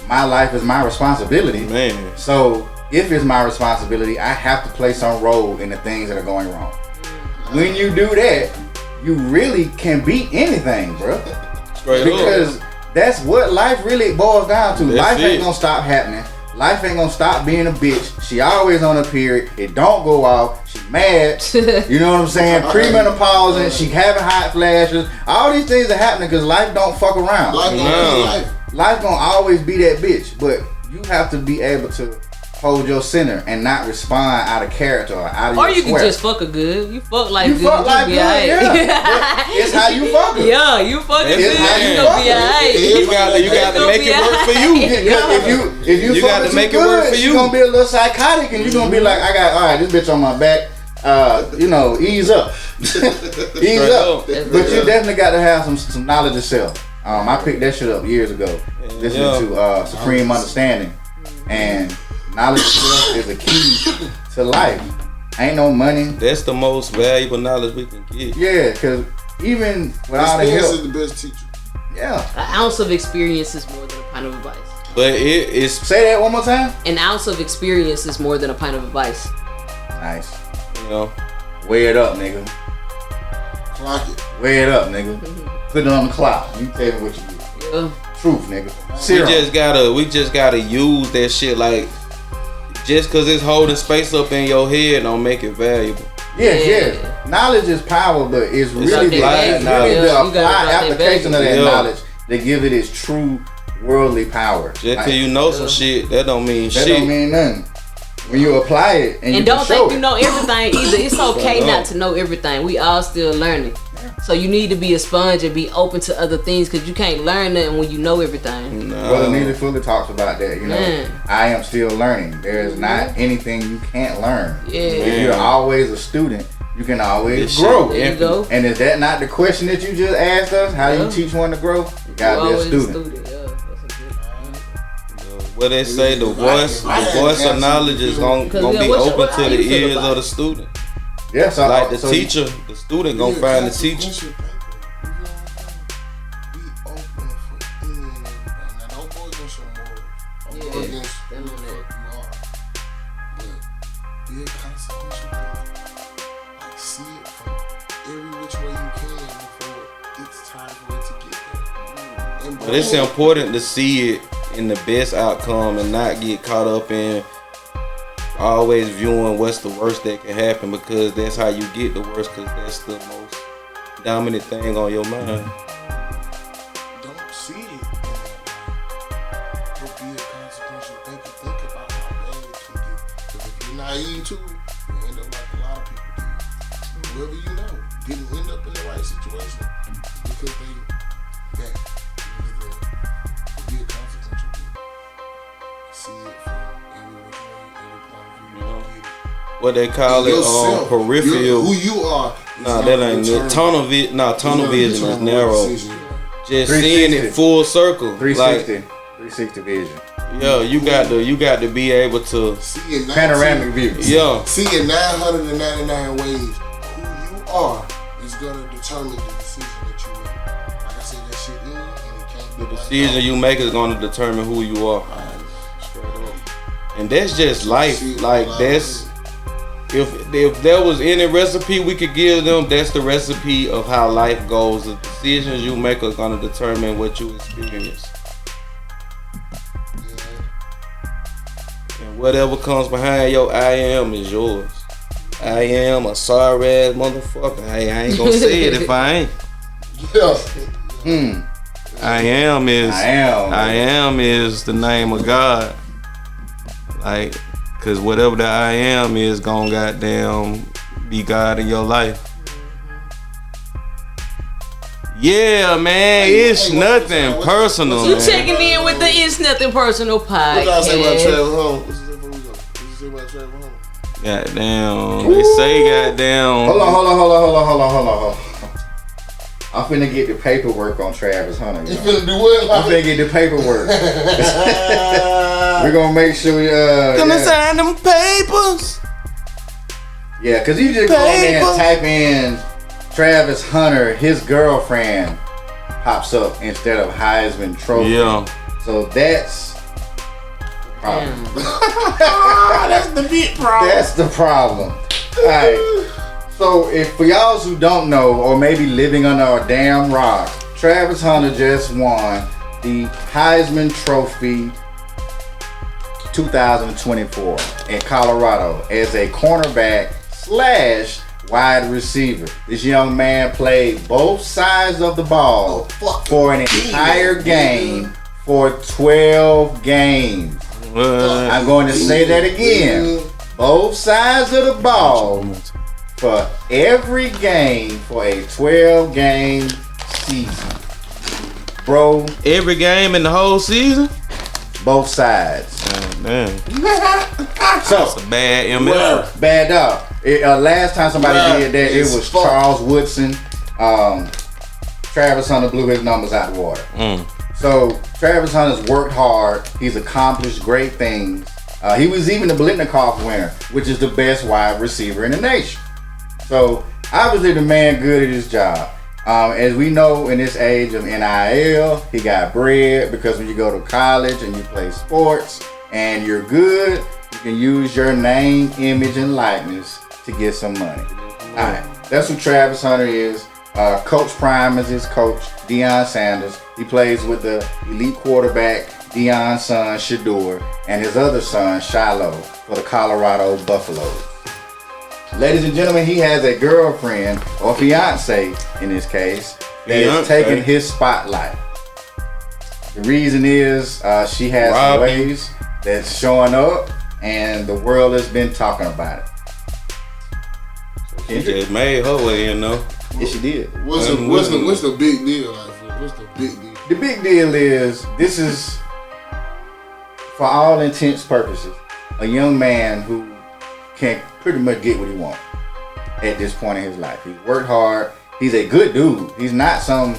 my life is my responsibility. Man. So if it's my responsibility, I have to play some role in the things that are going wrong. When you do that, you really can beat anything, bro. Straight because that's what life really boils down to. That's life ain't it. gonna stop happening. Life ain't gonna stop being a bitch. She always on her period. It don't go off. She mad. You know what I'm saying? Premenopausal. She having hot flashes. All these things are happening because life don't fuck around. Life gonna always be that bitch. But you have to be able to hold your center and not respond out of character or out of your Or you sweat. can just fuck her good. You fuck like You good. fuck like good, yeah. It's how you fuck her. Yeah, you fucking It's good. how you You gonna be fuck alright. You got to make it work for you. If you You fuck got her to make too it work good, for you. You're gonna be a little psychotic and you're gonna be like, alright, this bitch on my back. Ease up. Ease up. But you definitely got to have some knowledge of self. I picked that shit up years ago. Listening to Supreme Understanding. And knowledge of self is a key to life. Ain't no money. That's the most valuable knowledge we can get. Yeah, because even without the Experience help. is the best teacher. Yeah. An ounce of experience is more than a pint of advice. But it's Say that one more time. An ounce of experience is more than a pint of advice. Nice. you know. Weigh it up, nigga. Clock it. Weigh it up, nigga. Put it on the clock. You tell me what you do. Yeah. Truth, nigga. Serum. We just gotta use that shit. Like, just cause it's holding space up in your head don't make it valuable. Yeah. Knowledge is power, but it's really the applied knowledge. applied application of that Yeah. knowledge that give it its true worldly power. Just cause you know some shit, that don't mean that shit. don't mean nothing. When you apply it and you don't can show think you know everything either. It's okay not to know everything. We all still learning. So you need to be a sponge and be open to other things, because you can't learn nothing when you know everything. No. Brother Neely fully talks about that. You know, Man. I am still learning. There is not anything you can't learn. Yeah. If you're always a student, you can always This grow. shit There you go. And is that not the question that you just asked us? How do you teach one to grow? You gotta be a student. Yeah, that's a good. What they say, the voice of knowledge is gonna be open to the ears of the student. Yeah, so Like the teacher, the student gonna find the teacher. Be open for any and everything. Now don't go against your morals. Don't go against who the fuck you are. But be a consequential thinker. Like, see it from every which way you can before it's time for it to get there. But it's important to see it in the best outcome and not get caught up in always viewing what's the worst that can happen, because that's how you get the worst, because that's the most dominant thing on your mind. Don't see it in that light. But be a consequential thinker. Think about how bad it can get. Because if you're naive too, you end up like a lot of people did. Whoever you know didn't end up in the right situation because they that. what they call it, peripheral. Who you are. Nah, that ain't it. Tunnel vision is narrow. Just seeing it full circle. 360 vision. Yeah, you got to be able to see panoramic view. Yeah. Seeing 999 ways who you are is gonna determine the decision that you make. Like I said, that shit in and it can't be. The decision you make is gonna determine who you are. Straight up. And that's just life. Like that's if there was any recipe we could give them, that's the recipe of how life goes. The decisions you make are gonna determine what you experience. And whatever comes behind your I am is yours. I am a sorry ass motherfucker. Hey, I ain't gonna say it if I ain't. Yeah. I am is the name of God. Like, cause whatever the I am is gonna goddamn be God in your life. Yeah, man, it's nothing personal, You man. checking in with the It's Nothing Personal podcast. What y'all say about Travis Home? What you say before we go? What you say about Travis Home? Goddamn, they say goddamn. Hold on. I'm finna get the paperwork on Travis Hunter. You finna do what? I'm finna get the paperwork. We're gonna make sure we Gonna sign them papers. Yeah, cause you just go in there and type in Travis Hunter, his girlfriend pops up instead of Heisman Trophy. Yeah. So that's the problem. That's the big problem. That's the problem. Alright. So if for y'all who don't know, or maybe living under a damn rock, Travis Hunter just won the Heisman Trophy 2024 in Colorado as a cornerback / wide receiver. This young man played both sides of the ball for an entire game for 12 games. I'm going to say that again. Both sides of the ball for every game for a 12-game season. Bro. Every game in the whole season? Both sides. Oh, man. So, that's a bad MF. Bad dog. Last time somebody did that, it was Charles Woodson. Travis Hunter blew his numbers out the water. So, Travis Hunter's worked hard. He's accomplished great things. He was even the Blitnikoff winner, which is the best wide receiver in the nation. So, obviously the man good at his job. As we know, in this age of NIL, he got bread because when you go to college and you play sports and you're good, you can use your name, image, and likeness to get some money. Alright, that's who Travis Hunter is. Coach Prime is his coach, Deion Sanders. He plays with the elite quarterback, Deion's son, Shador, and his other son, Shiloh, for the Colorado Buffaloes. Ladies and gentlemen, he has a girlfriend, or fiance in this case, that is taking his spotlight. The reason is she has some ways that's showing up, and the world has been talking about it. She just made her way in, though. Yes, she did. What's the big deal? Like, what's the big deal? The big deal is, this is, for all intents purposes, a young man who can pretty much get what he wants at this point in his life. He's worked hard. He's a good dude. He's not some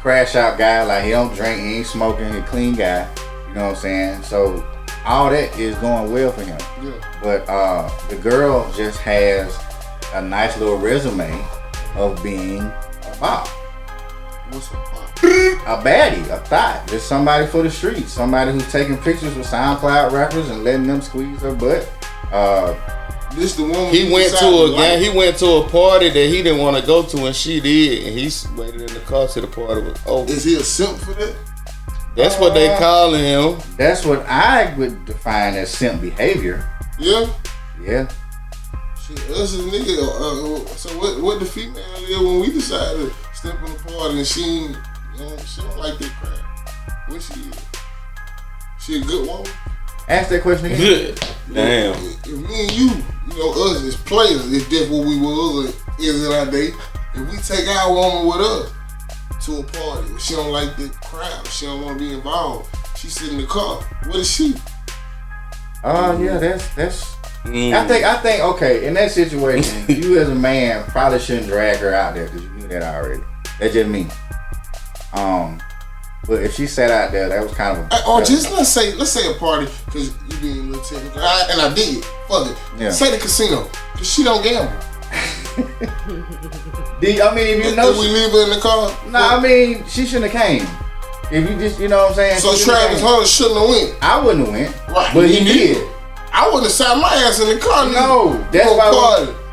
crash out guy, like he don't drink, he ain't smoking, he's a clean guy. You know what I'm saying? So all that is going well for him. Yeah. But the girl just has a nice little resume of being a bop. What's a bop? A baddie, a thot, just somebody for the streets, somebody who's taking pictures with SoundCloud rappers and letting them squeeze her butt. This the one He went to a party that he didn't want to go to, and she did, and he waited in the car till the party was over. Is he a simp for that? That's what they calling him. That's what I would define as simp behavior. Yeah. Yeah. Shit, us as nigga. So what the female is when we decide to step on the party and she don't like that crap. What she is? She a good woman? Ask that question again. Good. Damn. If me and you us as players, if that's what we was is in our day, if we take our woman with us to a party, if she don't like the crowd, she don't want to be involved, she sit in the car. What is she? Yeah, that's I think, okay, in that situation, you as a man probably shouldn't drag her out there because you knew that already. That's just me. But if she sat out there, that was kind of or just let's say a party, because you being a little technical, and I dig it. Fuck it. Yeah. Say the casino, because she don't gamble. I mean, if you know, we leave her in the car. Nah, I mean, she shouldn't have came. If you just, you know what I'm saying. So Travis Hunter shouldn't have went. I wouldn't have went, right? But he did. I wouldn't have sat my ass in the car. No, that's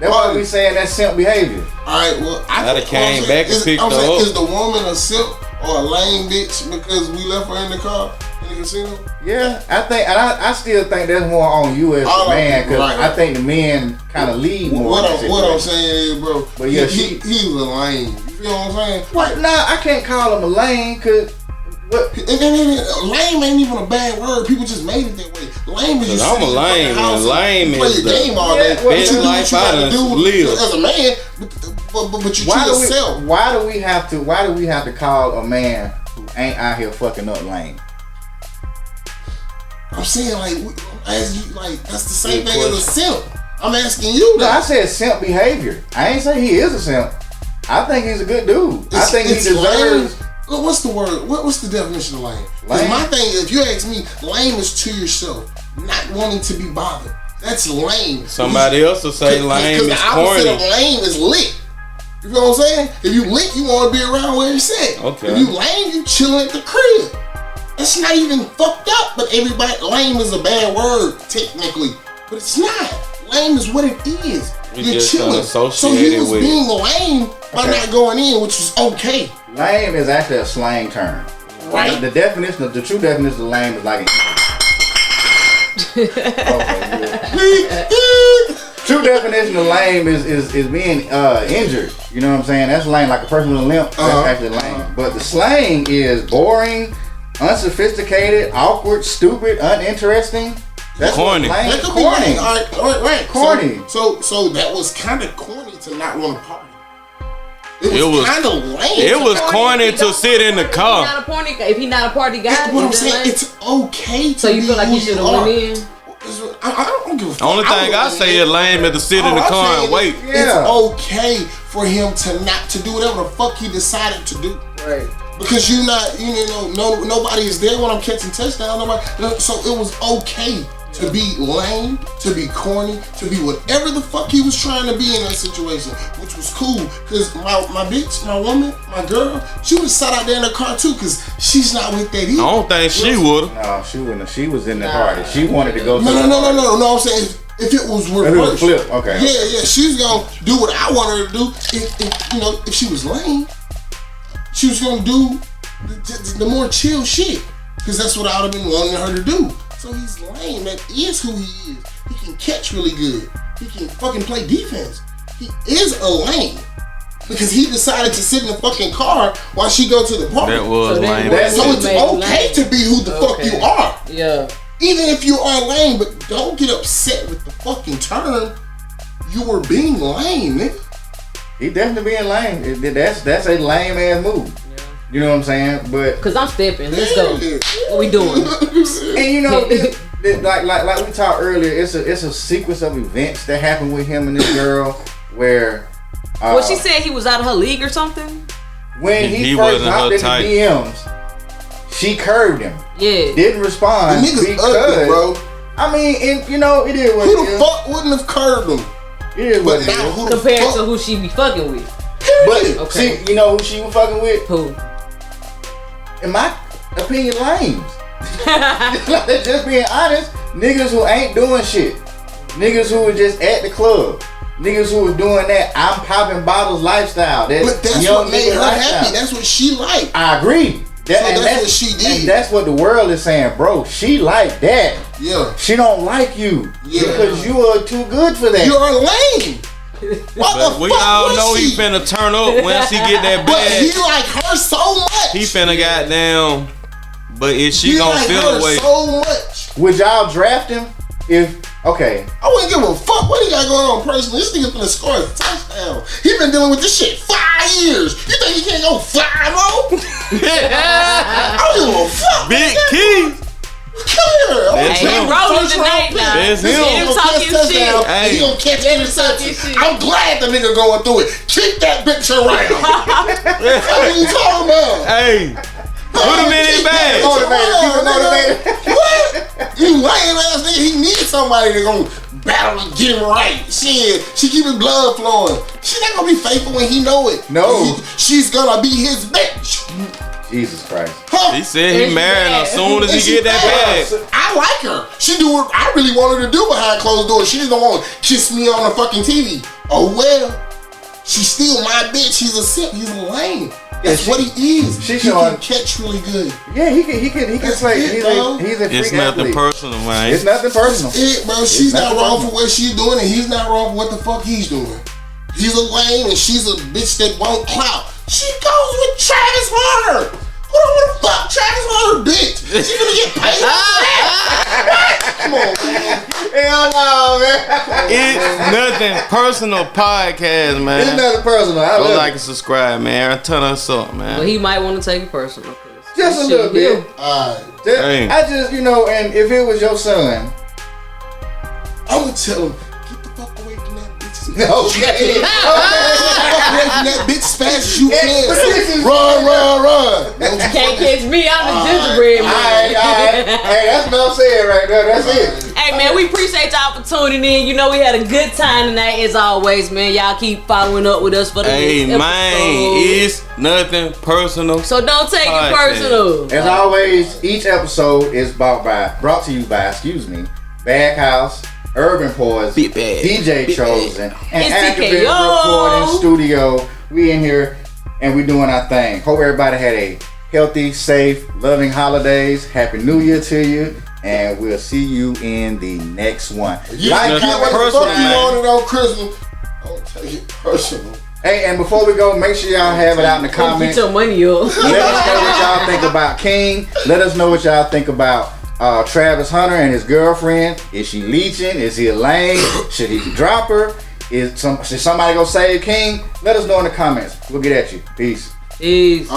why we saying that's simp behavior. All right, well, I came back and picked her up. Is the woman a simp or a lame bitch because we left her in the car in the casino? Yeah, I think, and I still think that's more on you as a man, because I think the men kind of lead more. What I'm saying is, bro, but yeah, he was a lame. You feel what I'm saying? What? Nah, I can't call him a lame, because what? And lame ain't even a bad word. People just made it that way. Lame is just I'm a lame, and lame play is the game all day. best life I done lived as a man. But you treat yourself. Why do we have to call a man who ain't out here fucking up lame? I'm saying that's the same thing as a simp. I'm asking you. No, I said simp behavior. I ain't say he is a simp. I think he's a good dude. I think he deserves. Lame. What's the word? What's the definition of lame? Because my thing, if you ask me, lame is to yourself, not wanting to be bothered. That's lame. Somebody else will say lame is corny. Because the opposite of lame is lit. You feel what I'm saying? If you lit, you want to be around where you're at. Okay. If you lame, you chilling at the crib. That's not even fucked up, but everybody, lame is a bad word, technically. But it's not. Lame is what it is. You're chilling. So he was being lame by not going in, which was okay. Lame is actually a slang term. Right. The true definition of lame is like true definition of lame is being injured. You know what I'm saying? That's lame. Like a person with a limp, that's actually lame. But the slang is boring, unsophisticated, awkward, stupid, uninteresting. That's corny. Lame. Corny. All right. Corny. So that was kind of corny to not want to party. It was kind of lame. It was corny to sit in the car. If he's not a party guy, that's what I'm saying. It's okay to so you feel like he should have went in? I don't give a fuck. The only thing I say is lame is to sit in the car and wait. It's okay for him to not to do whatever the fuck he decided to do. Right. Because nobody is there when I'm catching touchdowns. So it was okay to be lame, to be corny, to be whatever the fuck he was trying to be in that situation, which was cool. Because my bitch, my woman, my girl, she would have sat out there in the car too, because she's not with that either. I don't think she would have. No, she wouldn't. She was in the party. She wanted to go to No, I'm saying if it was reversed. Flip, okay. Yeah, she's gonna do what I want her to do. If she was lame, she was gonna do the more chill shit, because that's what I would have been wanting her to do. So he's lame. That is who he is. He can catch really good. He can fucking play defense. He is a lame because he decided to sit in the fucking car while she go to the party. That was lame. So it's okay to be who the fuck you are. Yeah. Even if you are lame, but don't get upset with the fucking term. You were being lame, nigga. He definitely being lame. That's a lame ass move. You know what I'm saying? But cause I'm stepping. Let's go. What we doing? And like we talked earlier, it's a sequence of events that happened with him and this girl where. Well, she said he was out of her league or something. When he first hopped in the DMs, she curved him. Yeah. Didn't respond. The nigga's ugly, bro. I mean, it is what it is. Who the fuck wouldn't have curved him? It is what it is. Compared to who she be fucking with. But see, you know who she was fucking with? Who? In my opinion, lames. Just being honest, niggas who ain't doing shit. Niggas who are just at the club. Niggas who are doing that I'm popping bottles lifestyle. But that's what made her happy. That's what she liked. I agree. That's what she did. And that's what the world is saying, bro. She like that. Yeah. She don't like you. Yeah. Because you are too good for that. You're lame. But we all know he finna turn up once he get that bag. But he like her so much. He finna goddamn. But is she gonna like feel away? So much. Would y'all draft him? Okay. I wouldn't give a fuck what he got going on personally. This nigga finna score a touchdown. He been dealing with this shit 5 years. You think he can't go 5-0? I don't give a fuck. Big keys. That's Hey, he him. rolling tonight now. That's him. Him talking shit. Hey. He gonna catch interceptions. I'm glad the nigga going through it. Keep that bitch around. What are you talking about? Hey, put him in his bag. Keep it motivated. What? You lame ass nigga. He needs somebody that gonna battle and get him right. Shit, she keep his blood flowing. She not gonna be faithful when he know it. No. She's gonna be his bitch. Jesus Christ. Huh? He said he married her as soon as And he she get that bag. fast. I like her. She do what I really want her to do behind closed doors. She just don't want to kiss me on the fucking TV. Oh well. She's still my bitch. He's a simp. He's a lame. That's what he is. He can catch really good. Yeah, he can play. He's a freak It's nothing athlete. personal, man. It's nothing personal. That's it, bro. She's not wrong for what she's doing, and he's not wrong for what the fuck he's doing. He's a lame, and she's a bitch that won't clout. She goes with Travis Hunter. Who don't want to fuck Travis Hunter, bitch? She gonna get paid off that. Come on, man. Hell no, man. It's nothing personal podcast, man. It's nothing personal. I Go love like it. and subscribe, man. Turn us up, man. But he might want to take it personal. Just a little bit. Alright. Dang. I just, and if it was your son, I'm gonna tell him, get the fuck away from that bitch. okay. Get the fuck away from that bitch as fast as you can. Positions. Run. Can't catch me. I'm the gingerbread man. Alright. Hey, that's what I'm saying right there. That's it. Hey man, we appreciate y'all for tuning in. You know we had a good time tonight as always, man. Y'all keep following up with us for the Hey, next man, episode. it's nothing personal. So don't take it Podcast. personal. As always, each episode is brought to you by, Baghouse, Urban Poise, Big Bag. DJ Big Chosen, and It's Activated TKO. Recording Studio. We in here and we doing our thing. Hope everybody had a healthy, safe, loving holidays. Happy New Year to you. And we'll see you in the next one. You Like, get what the personal, fuck you man. wanted on Christmas. Don't take it personal. Hey, and before we go, make sure y'all have it out in the Get comments. your money up. Let us know what y'all think about King. Let us know what y'all think about Travis Hunter and his girlfriend. Is she leeching? Is he a lame? Should he drop her? Should somebody go save King? Let us know in the comments. We'll get at you. Peace. Peace.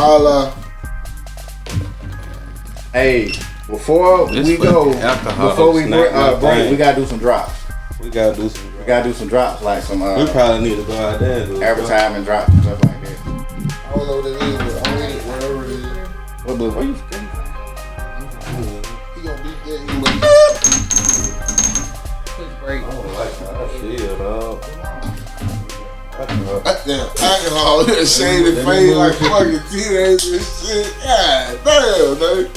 Hey, before This we fucking go, alcohol before we snack my break, brain. we gotta do some drops. We gotta do some. We gotta do some drops, like some We probably need to go out there and do it. advertisement drops and stuff like that. I don't know what it is, but I'm in it, whatever it is. What are you? He gonna be there. He gonna be Quick break. I don't like how I feel, dog. Damn, alcohol, shaded face like fucking teenagers and shit. God damn, dude.